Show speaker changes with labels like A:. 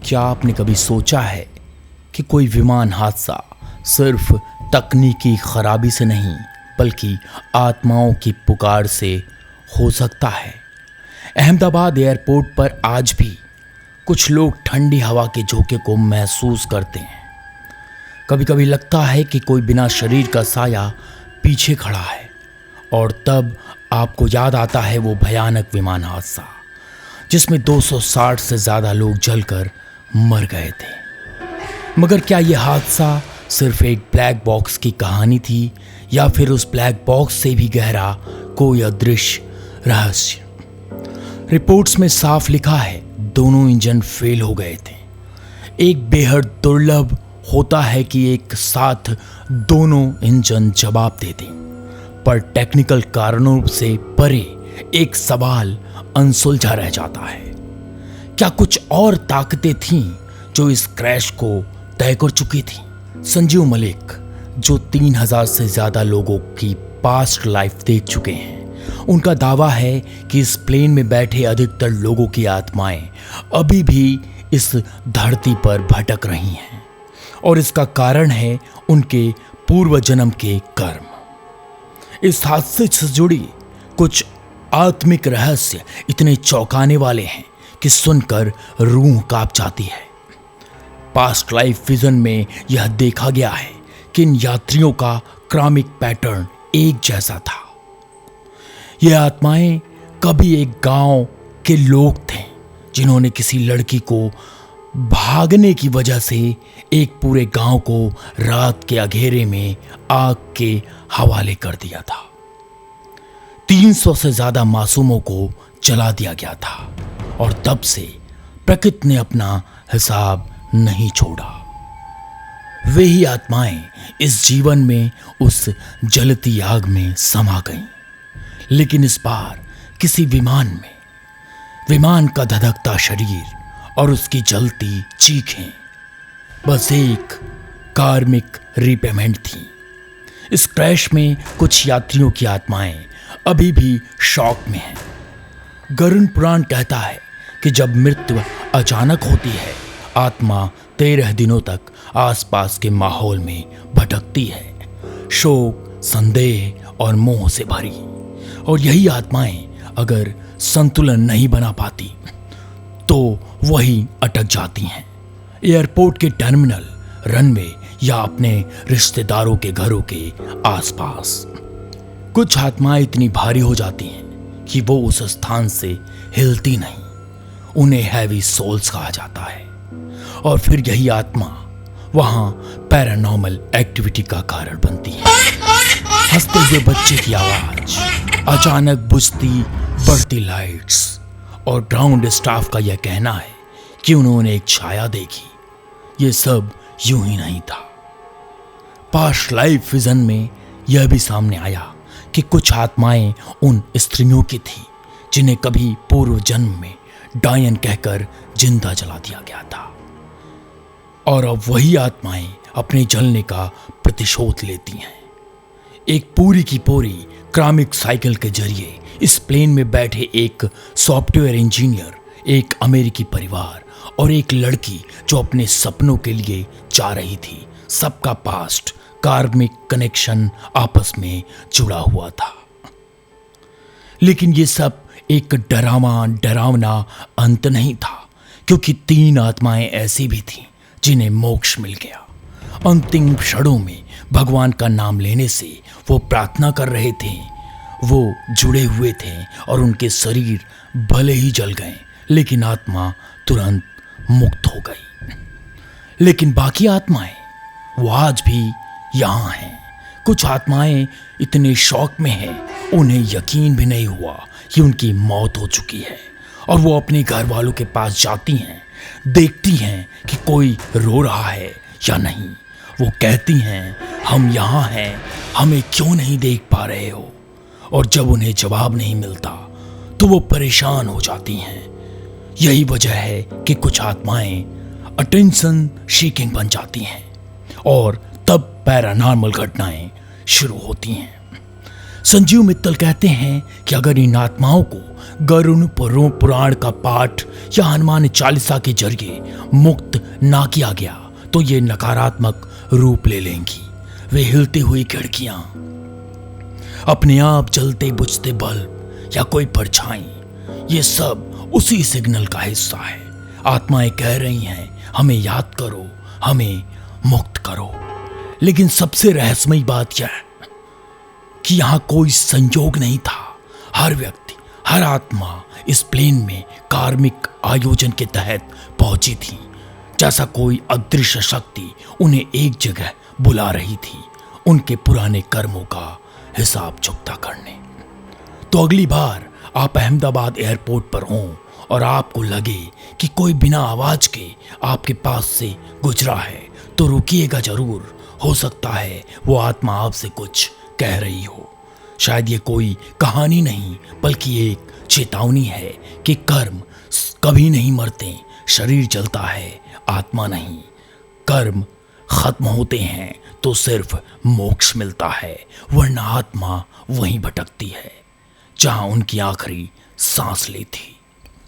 A: क्या आपने कभी सोचा है कि कोई विमान हादसा सिर्फ तकनीकी खराबी से नहीं बल्कि आत्माओं की पुकार से हो सकता है। अहमदाबाद एयरपोर्ट पर आज भी कुछ लोग ठंडी हवा के झोंके को महसूस करते हैं। कभी कभी लगता है कि कोई बिना शरीर का साया पीछे खड़ा है, और तब आपको याद आता है वो भयानक विमान हादसा जिसमें 260 से ज़्यादा लोग जलकर मर गए थे। मगर क्या ये हादसा सिर्फ एक ब्लैक बॉक्स की कहानी थी, या फिर उस ब्लैक बॉक्स से भी गहरा कोई अदृश्य रहस्य? रिपोर्ट्स में साफ लिखा है दोनों इंजन फेल हो गए थे। एक बेहद दुर्लभ होता है कि एक साथ दोनों इंजन जवाब दे दें, पर टेक्निकल कारणों से परे एक सवाल अनसुलझा रह जाता है। क्या कुछ और ताकतें थीं जो इस क्रैश को तय कर चुकी थी? संजीव मलिक, जो 3000 से ज्यादा लोगों की पास्ट लाइफ देख चुके हैं, उनका दावा है कि इस प्लेन में बैठे अधिकतर लोगों की आत्माएं अभी भी इस धरती पर भटक रही हैं, और इसका कारण है उनके पूर्व जन्म के कर्म। इस हादसे से जुड़ी कुछ आत्मिक रहस्य इतने चौंकाने वाले हैं कि सुनकर रूह कांप जाती है। पास्ट लाइफ विजन में यह देखा गया है कि इन यात्रियों का क्रमिक पैटर्न एक जैसा था। ये आत्माएं कभी एक गांव के लोग थे जिन्होंने किसी लड़की को भागने की वजह से एक पूरे गांव को रात के अंधेरे में आग के हवाले कर दिया था। 300 से ज्यादा मासूमों को जला दिया गया था, और तब से प्रकृति ने अपना हिसाब नहीं छोड़ा। वे ही आत्माएं इस जीवन में उस जलती आग में समा गईं, लेकिन इस बार किसी विमान का धधकता शरीर और उसकी जलती चीखें बस एक कार्मिक रीपेमेंट थी। इस क्रैश में कुछ यात्रियों की आत्माएं अभी भी शॉक में हैं। गरुड़ पुराण कहता है कि जब मृत्यु अचानक होती है, आत्मा 13 दिनों तक आसपास के माहौल में भटकती है, शोक, संदेह और मोह से भरी। और यही आत्माएं अगर संतुलन नहीं बना पाती तो वही अटक जाती हैं, एयरपोर्ट के टर्मिनल, रनवे या अपने रिश्तेदारों के घरों के आसपास। कुछ आत्माएं इतनी भारी हो जाती हैं कि वो उस स्थान से हिलती नहीं। उन्हें हैवी सोल्स कहा जाता है, और फिर यही आत्मा वहां पैरानॉर्मल एक्टिविटी का कारण बनती है। हंसते हुए बच्चे की आवाज, अचानक बुझती बढ़ती लाइट्स, और ग्राउंड स्टाफ का यह कहना है कि उन्होंने एक छाया देखी। ये सब यूं ही नहीं था। पास्ट लाइफ विजन में यह भी सामने आया कि कुछ आत्माएं उन स्त्रियों की थी जिन्हें कभी पूर्व जन्म में डायन कहकर जिंदा जला दिया गया था, और अब वही आत्माएं अपने जलने का प्रतिशोध लेती हैं। एक पूरी की पूरी क्रमिक साइकिल के जरिए इस प्लेन में बैठे एक सॉफ्टवेयर इंजीनियर, एक अमेरिकी परिवार और एक लड़की जो अपने सपनों के लिए जा रही थी, सबका पास्ट कार्मिक कनेक्शन आपस में जुड़ा हुआ था। लेकिन ये सब एक डरावना अंत नहीं था, क्योंकि 3 आत्माएं ऐसी भी थीं जिन्हें मोक्ष मिल गया। अंतिम क्षणों में भगवान का नाम लेने से वो प्रार्थना कर रहे थे। वो जुड़े हुए थे और उनके शरीर भले ही जल गए, लेकिन आत्मा तुरंत मुक्त हो गई। लेकिन बाकी आत्माएं वो आज भी यहाँ हैं। कुछ आत्माएं इतने शौक में हैं, उन्हें यकीन भी नहीं हुआ कि उनकी मौत हो चुकी है, और वो अपने घर वालों के पास जाती हैं, देखती हैं कि कोई रो रहा है या नहीं। वो कहती हैं, हम यहाँ हैं, हमें क्यों नहीं देख पा रहे हो? और जब उन्हें जवाब नहीं मिलता तो वो परेशान हो जाती हैं। यही वजह है कि कुछ आत्माएं अटेंशन सीकिंग बन जाती हैं, और तब पैरानॉर्मल घटनाएं शुरू होती हैं। संजीव मित्तल कहते हैं कि अगर इन आत्माओं को गरुड़ पुराण का पाठ या हनुमान चालीसा के जरिए मुक्त ना किया गया तो ये नकारात्मक रूप ले लेंगी। वे हिलती हुई खिड़कियां, अपने आप जलते बुझते बल्ब या कोई परछाई, ये सब उसी सिग्नल का हिस्सा है। आत्माएं कह रही हैं हमें याद करो, हमें मुक्त करो। लेकिन सबसे रहस्यमयी बात यह है कि यहां कोई संयोग नहीं था। हर व्यक्ति, हर आत्मा इस प्लेन में कार्मिक आयोजन के तहत पहुंची थी, जैसा कोई अदृश्य शक्ति उन्हें एक जगह बुला रही थी, उनके पुराने कर्मों का हिसाब चुकता करने। तो अगली बार आप अहमदाबाद एयरपोर्ट पर हों और आपको लगे कि कोई बिना आवाज के आपके पास से गुजरा है, तो रुकिएगा जरूर। हो सकता है वो आत्मा आपसे कुछ कह रही हो। शायद ये कोई कहानी नहीं बल्कि एक चेतावनी है कि कर्म कभी नहीं मरते, शरीर जलता है, आत्मा नहीं। कर्म खत्म होते हैं तो सिर्फ मोक्ष मिलता है, वरना आत्मा वहीं भटकती है जहां उनकी आखिरी सांस ली थी।